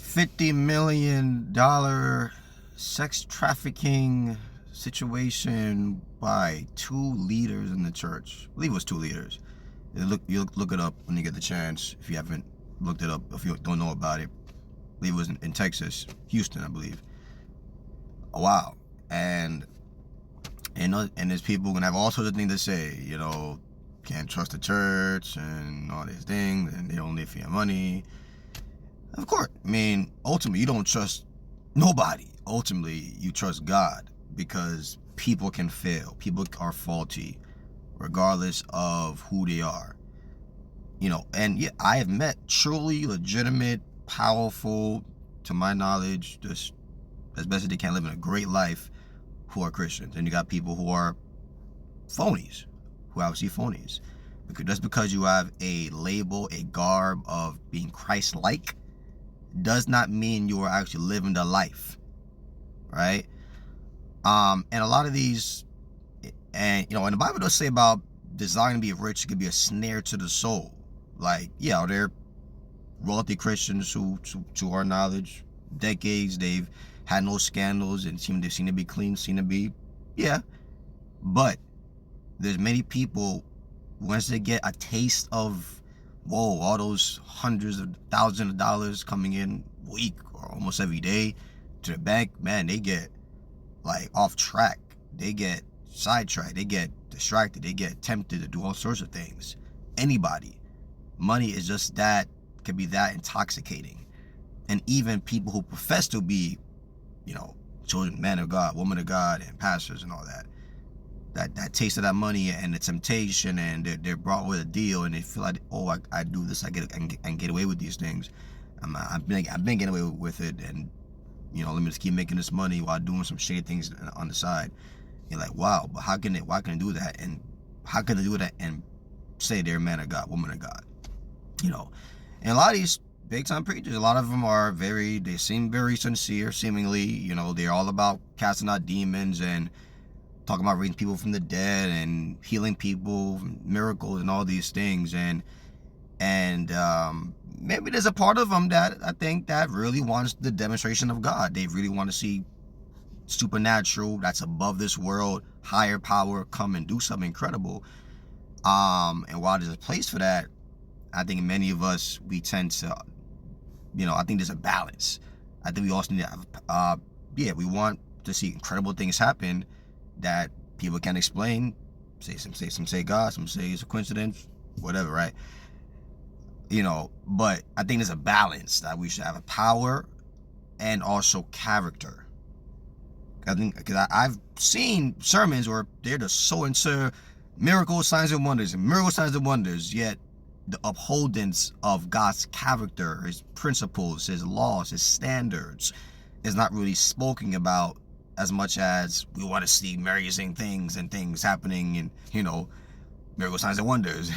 $50 million sex trafficking situation by two leaders in the church. I believe it was two leaders. You look it up when you get the chance. If you haven't looked it up, if you don't know about it, I believe it was in Texas, Houston, I believe. Oh, wow. And there's people gonna have all sorts of things to say. Can't trust the church and all these things, and they only for your money. Of course, ultimately, you don't trust nobody. Ultimately, you trust God, because people can fail. People are faulty, regardless of who they are. And yeah, I have met truly legitimate, powerful, to my knowledge, just as best as they can, living a great life, who are Christians. And you got people who are phonies, who are obviously phonies. Just because you have a label, a garb of being Christ-like, does not mean you are actually living the life, right? And a lot of these, and the Bible does say about desiring to be rich could be a snare to the soul. Like, yeah, are there wealthy Christians who, to our knowledge, decades, they've had no scandals and they seem to be clean, seem to be, yeah. But there's many people, once they get a taste of, whoa, all those hundreds of thousands of dollars coming in week or almost every day to the bank, man, they get like off track. They get sidetracked. They get distracted. They get tempted to do all sorts of things. Anybody. Money is just that, can be that intoxicating. And even people who profess to be, children, men of God, women of God, and pastors and all that. That taste of that money and the temptation, and they're brought with a deal, and they feel like, oh, I do this, I can get away with these things. I've been getting away with it, and let me just keep making this money while doing some shady things on the side. You're like, wow, but why can they do that? And how can they do that and say they're a man of God, woman of God? And a lot of these big time preachers, a lot of them they seem very sincere, seemingly. They're all about casting out demons and talking about raising people from the dead and healing people, miracles, and all these things. And maybe there's a part of them that I think that really wants the demonstration of God. They really want to see supernatural, that's above this world, higher power come and do something incredible. And while there's a place for that, I think many of us, we tend to, I think there's a balance. I think we also need to have, we want to see incredible things happen that people can't explain. Some say God, some say it's a coincidence, whatever, right? But I think there's a balance that we should have a power and also character. I think, because I've seen sermons where they're just so into miracles, signs and wonders, yet the upholdings of God's character, his principles, his laws, his standards is not really spoken about as much as we want to see amazing things and things happening, and miracle signs and wonders.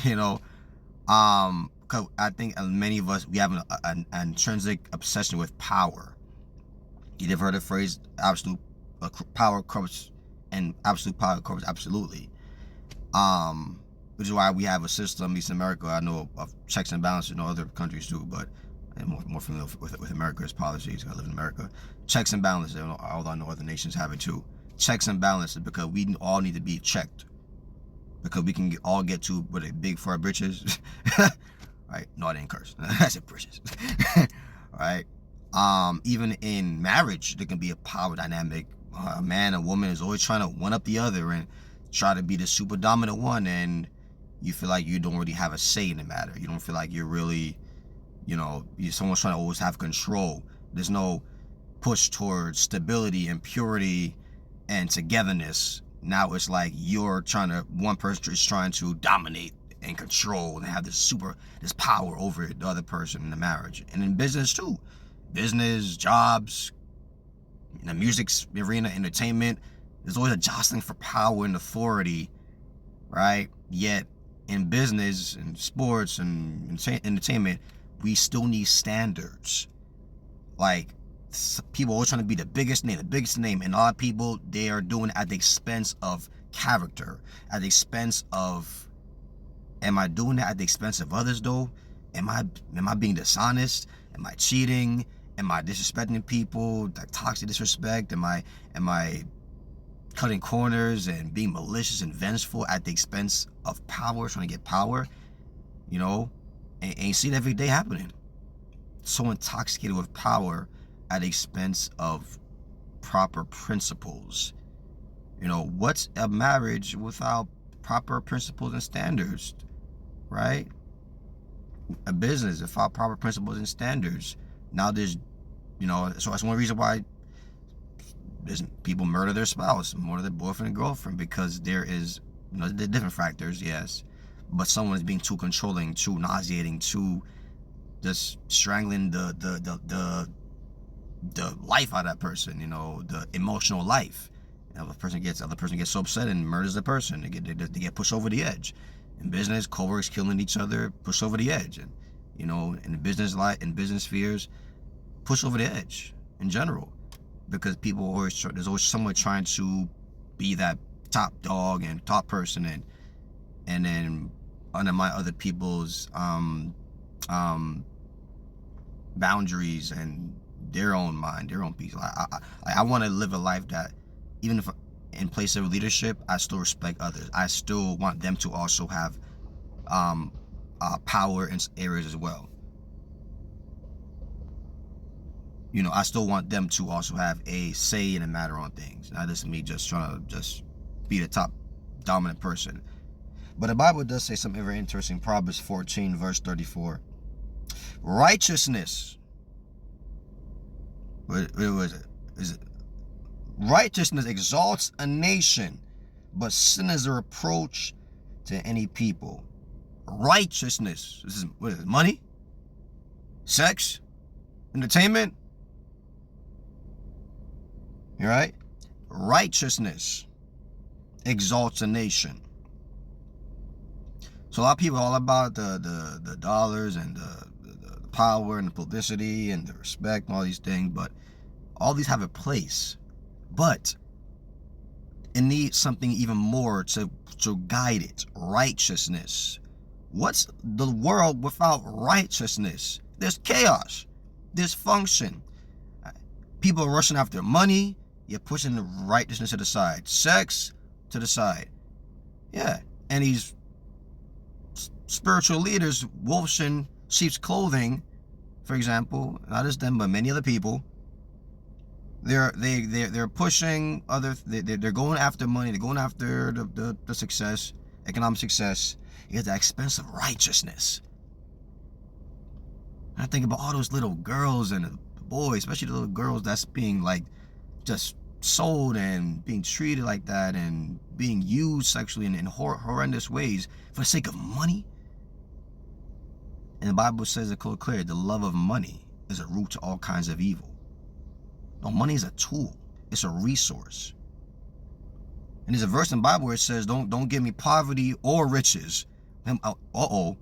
Cause I think many of us, we have an intrinsic obsession with power. You've heard the phrase absolute power corrupts, and absolute power corrupts absolutely. Which is why we have a system, at least in America, I know of checks and balances in other countries too, but I'm more familiar with America's policies. I live in America. Checks and balances, although I know other nations have it too. Checks and balances, because we all need to be checked. Because we can all get to with a big fur britches. Right? No, I didn't curse. I said britches. Right? Even in marriage, there can be a power dynamic. A man and woman is always trying to one up the other and try to be the super dominant one, and you feel like you don't really have a say in the matter. You don't feel like you're really, someone's trying to always have control. There's no push towards stability and purity and togetherness. Now it's like one person is trying to dominate and control and have this power over the other person in the marriage. And in business too. Business, jobs, in the music arena, entertainment, there's always a jostling for power and authority, right? Yet in business and sports and entertainment, we still need standards. Like, people always trying to be the biggest name, and a lot of people, they are doing it at the expense of character, at the expense of, am I doing that at the expense of others though? Am I being dishonest? Am I cheating? Am I disrespecting people, like toxic disrespect? Am I cutting corners and being malicious and vengeful at the expense of power, trying to get power? You know, and you see it every day happening. So intoxicated with power at the expense of proper principles. You know, what's a marriage without proper principles and standards, right? A business without proper principles and standards. Now there's, you know, so that's one reason why there's people murder their spouse, murder their boyfriend and girlfriend, because there is, you know, there are different factors, yes, but someone is being too controlling, too nauseating, too just strangling the life out of that person, you know, the emotional life. And other person gets so upset and murders the person. They get pushed over the edge. In business, coworkers killing each other, push over the edge. And you know, in business life, in business spheres, push over the edge in general, because people always there's always someone trying to be that top dog and top person, and then undermine other people's boundaries and their own mind, their own peace. I want to live a life that, even if in place of leadership, I still respect others. I still want them to also have power in areas as well. You know, I still want them to also have a say in a matter on things. Not just me just trying to just be the top dominant person. But the Bible does say something very interesting. Proverbs 14, verse 34. Righteousness. What was it? Is it? Righteousness exalts a nation, but sin is a reproach to any people. Righteousness. This is, what is it? Money? Sex? Entertainment? All right? Righteousness exalts a nation. So a lot of people are all about the dollars and the power and the publicity and the respect and all these things, but all these have a place. But it needs something even more to guide it. Righteousness. What's the world without righteousness? There's chaos, dysfunction. People are rushing after money. You're pushing the righteousness to the side. Sex to the side. Yeah. And these spiritual leaders, wolves in sheep's clothing, for example, not just them, but many other people, they're pushing other, they're going after money, they're going after the success, economic success, at the expense of righteousness. And I think about all those little girls and the boys, especially the little girls that's being like just sold and being treated like that and being used sexually in horrendous ways for the sake of money. And the Bible says it clear, the love of money is a root to all kinds of evil. No, money is a tool. It's a resource. And there's a verse in the Bible where it says, don't give me poverty or riches. Uh-oh.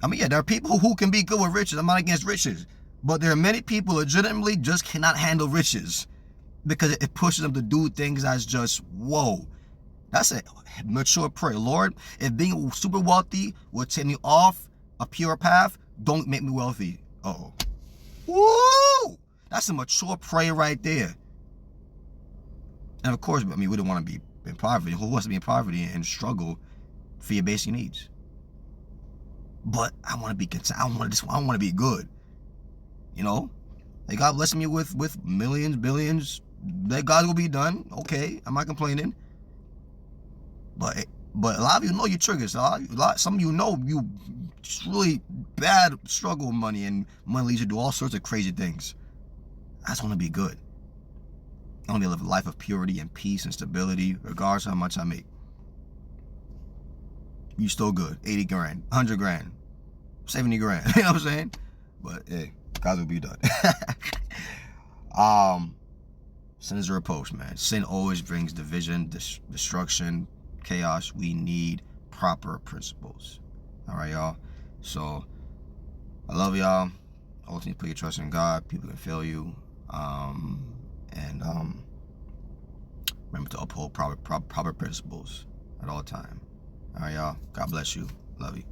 I mean, yeah, there are people who can be good with riches. I'm not against riches. But there are many people legitimately just cannot handle riches because it pushes them to do things that's just, whoa. That's a mature prayer. Lord, if being super wealthy will take me off a pure path, don't make me wealthy. Uh-oh. Woo! That's a mature prayer right there. And of course, I mean, we don't want to be in poverty. Who wants to be in poverty and struggle for your basic needs? But I want to be content. I want to be good. You know, like God blessing me with millions, billions. That God will be done. Okay, I'm not complaining. But a lot of you know your triggers. Some of you know you really bad struggle with money, and money leads you to do all sorts of crazy things. I just want to be good. I want to live a life of purity and peace and stability, regardless of how much I make. You still good. 80 grand, 100 grand, 70 grand. You know what I'm saying? But hey, God will be done. Sin is a reproach, man. Sin always brings division, destruction, chaos. We need proper principles. All right, y'all. So I love y'all. Ultimately, put your trust in God. People can fail you. And remember to uphold proper principles at all time. All right, y'all. God bless you. Love you.